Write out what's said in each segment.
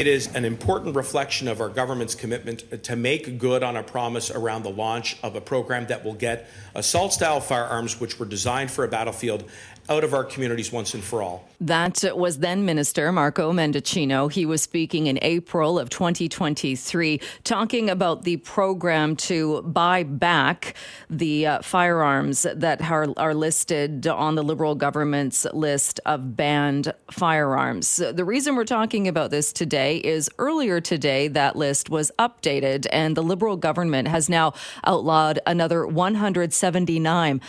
It is an important reflection of our government's commitment to make good on a promise around the launch of a program that will get assault-style firearms, which were designed for a battlefield, out of our communities once and for all. That was then Minister Marco Mendicino. He was speaking in April of 2023, talking about the program to buy back the firearms that are listed on the Liberal government's list of banned firearms. The reason we're talking about this today is earlier today that list was updated and the Liberal government has now outlawed another 179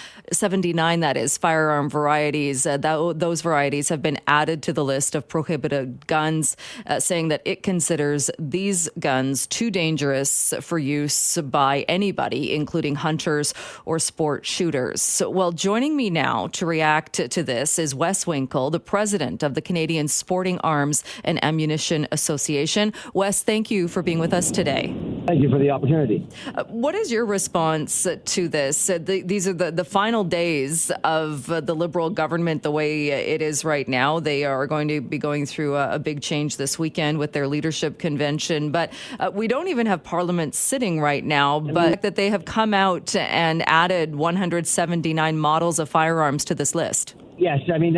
that is firearm varieties. Those varieties have been added to the list of prohibited guns, saying that it considers these guns too dangerous for use by anybody, including hunters or sport shooters. So, well, joining me now to react to this is Wes Winkel, the president of the Canadian Sporting Arms and Ammunition Association. Wes, thank you for being with us today. Thank you for the opportunity. What is your response to this? These are the final days of the Liberal government the way it is right now. They are going to be going through a big change this weekend with their leadership convention, but we don't even have Parliament sitting right now, but that they have come out and added 179 models of firearms to this list. Yes, I mean,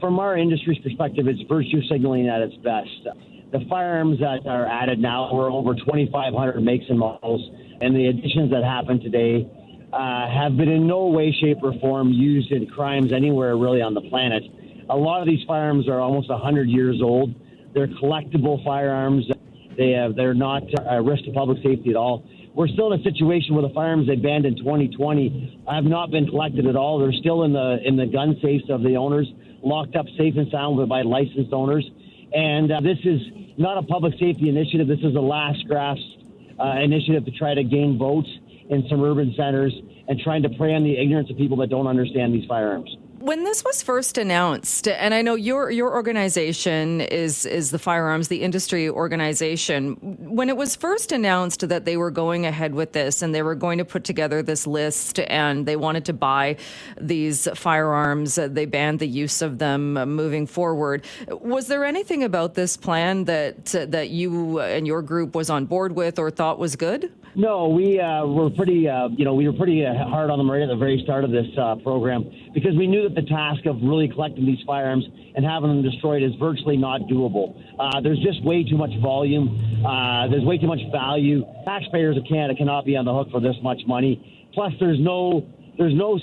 from our industry's perspective, it's virtue signaling at its best. The firearms that are added now are over 2,500 makes and models, and the additions that happened today have been in no way, shape, or form used in crimes anywhere really on the planet. A lot of these firearms are almost 100 years old. They're collectible firearms. They're not a risk to public safety at all. We're still in a situation where the firearms they banned in 2020 have not been collected at all. They're still in the gun safes of the owners, locked up safe and sound by licensed owners. And this is not a public safety initiative. This is a last gasp initiative to try to gain votes in some urban centers and trying to prey on the ignorance of people that don't understand these firearms. When this was first announced, and I know your organization is the Firearms, the industry organization, when it was first announced that they were going ahead with this and they were going to put together this list and they wanted to buy these firearms, they banned the use of them moving forward. Was there anything about this plan that you and your group was on board with or thought was good? No, we were pretty hard on them right at the very start of this program because we knew that the task of really collecting these firearms and having them destroyed is virtually not doable. There's just way too much volume. There's way too much value. Taxpayers of Canada cannot be on the hook for this much money. Plus, there's no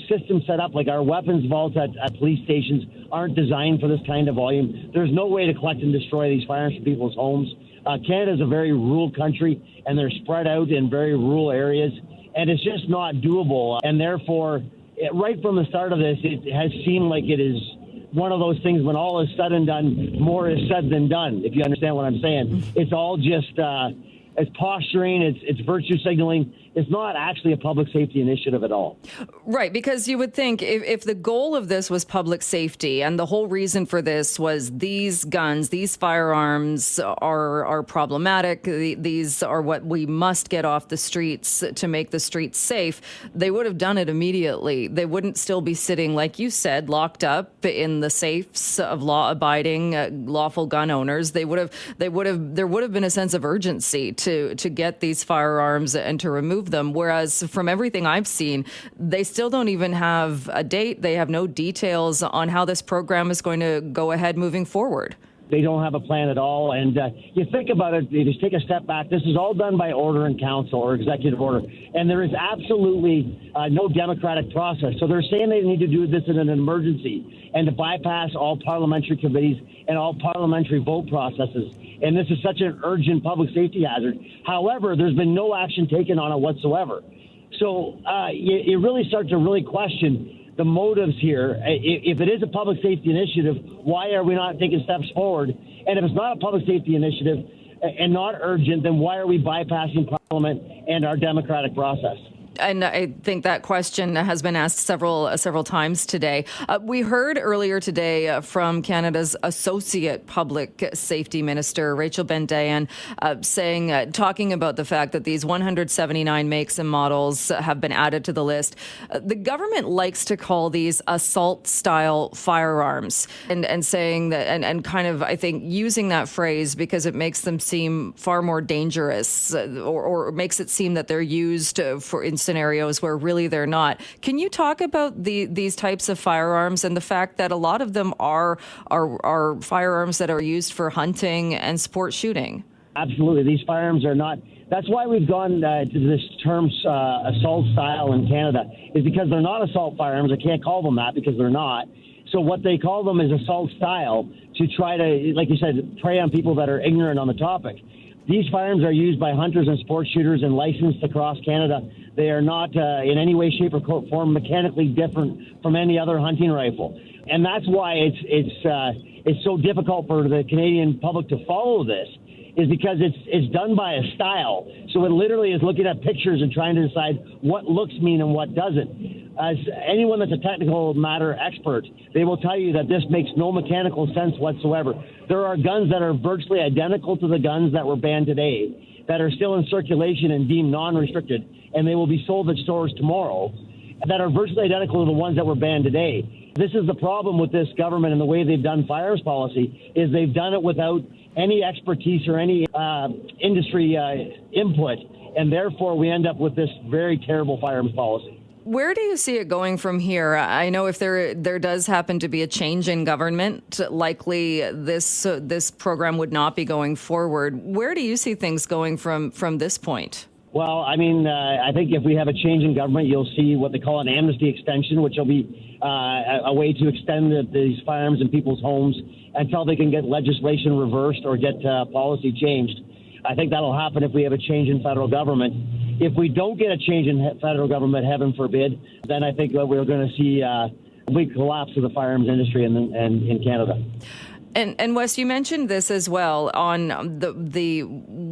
system set up. Like our weapons vaults at police stations aren't designed for this kind of volume. There's no way to collect and destroy these firearms from people's homes. Canada is a very rural country, and they're spread out in very rural areas, and it's just not doable. And therefore, right from the start of this, it has seemed like it is one of those things when all is said and done, more is said than done, if you understand what I'm saying. It's all just it's posturing, it's virtue signaling. It's not actually a public safety initiative at all. Right, because you would think if the goal of this was public safety and the whole reason for this was these guns, these firearms are problematic, these are what we must get off the streets to make the streets safe, they would have done it immediately. They wouldn't still be sitting, like you said, locked up in the safes of law-abiding, lawful gun owners. There would have been a sense of urgency to get these firearms and to remove them, whereas from everything I've seen, they still don't even have a date. They have no details on how this program is going to go ahead moving forward. They don't have a plan at all. And you think about it, you just take a step back. This is all done by order in council or executive order. And there is absolutely no democratic process. So they're saying they need to do this in an emergency and to bypass all parliamentary committees and all parliamentary vote processes. And this is such an urgent public safety hazard. However, there's been no action taken on it whatsoever. So you really start to really question the motives here. If it is a public safety initiative, why are we not taking steps forward? And if it's not a public safety initiative and not urgent, then why are we bypassing Parliament and our democratic process? And I think that question has been asked several times today. We heard earlier today from Canada's Associate Public Safety Minister, Rachel Ben-Dayan, talking about the fact that these 179 makes and models have been added to the list. The government likes to call these assault-style firearms, and saying that, and kind of, I think, using that phrase because it makes them seem far more dangerous, or makes it seem that they're used in scenarios where really they're not. Can you talk about these types of firearms and the fact that a lot of them are firearms that are used for hunting and sport shooting? Absolutely. These firearms are not. That's why we've gone to this term assault style in Canada, is because they're not assault firearms. I can't call them that because they're not. So what they call them is assault style to try to, like you said, prey on people that are ignorant on the topic. These firearms are used by hunters and sport shooters and licensed across Canada. They are not in any way, shape, or form mechanically different from any other hunting rifle. And that's why it's so difficult for the Canadian public to follow this, is because it's done by a style. So it literally is looking at pictures and trying to decide what looks mean and what doesn't. As anyone that's a technical matter expert, they will tell you that this makes no mechanical sense whatsoever. There are guns that are virtually identical to the guns that were banned today that are still in circulation and deemed non-restricted, and they will be sold at stores tomorrow, that are virtually identical to the ones that were banned today. This is the problem with this government and the way they've done firearms policy, is they've done it without any expertise or any industry input, and therefore we end up with this very terrible firearms policy. Where do you see it going from here? I know if there does happen to be a change in government, likely this program would not be going forward. Where do you see things going from this point? Well, I mean, I think if we have a change in government, you'll see what they call an amnesty extension, which will be a way to extend these firearms in people's homes until they can get legislation reversed or get policy changed. I think that'll happen if we have a change in federal government. If we don't get a change in federal government, heaven forbid, then I think we're going to see a big collapse of the firearms industry in Canada. And Wes, you mentioned this as well on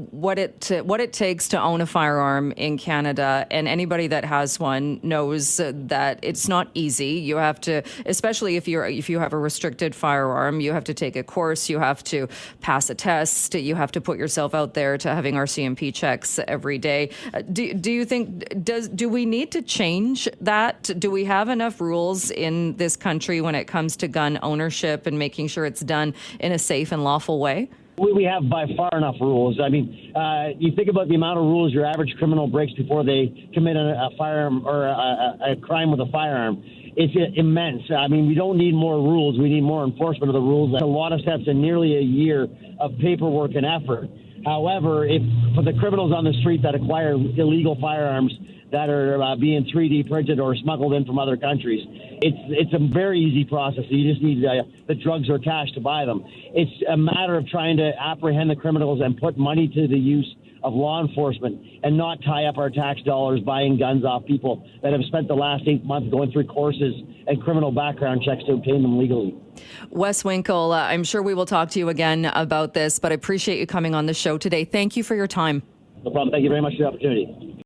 what it takes to own a firearm in Canada, and anybody that has one knows that it's not easy. You have to, especially if you have a restricted firearm, you have to take a course, you have to pass a test, you have to put yourself out there to having RCMP checks every day. Do you think do we need to change that? Do we have enough rules in this country when it comes to gun ownership and making sure it's done in a safe and lawful way? We have by far enough rules. I mean, you think about the amount of rules your average criminal breaks before they commit a firearm or a crime with a firearm. It's immense. I mean, we don't need more rules. We need more enforcement of the rules. That's a lot of steps and nearly a year of paperwork and effort. However, if for the criminals on the street that acquire illegal firearms that are being 3D printed or smuggled in from other countries, it's a very easy process. You just need the drugs or cash to buy them. It's a matter of trying to apprehend the criminals and put money to the use of law enforcement and not tie up our tax dollars buying guns off people that have spent the last 8 months going through courses and criminal background checks to obtain them legally. Wes Winkel, I'm sure we will talk to you again about this, but I appreciate you coming on the show today. Thank you for your time. No problem. Thank you very much for the opportunity.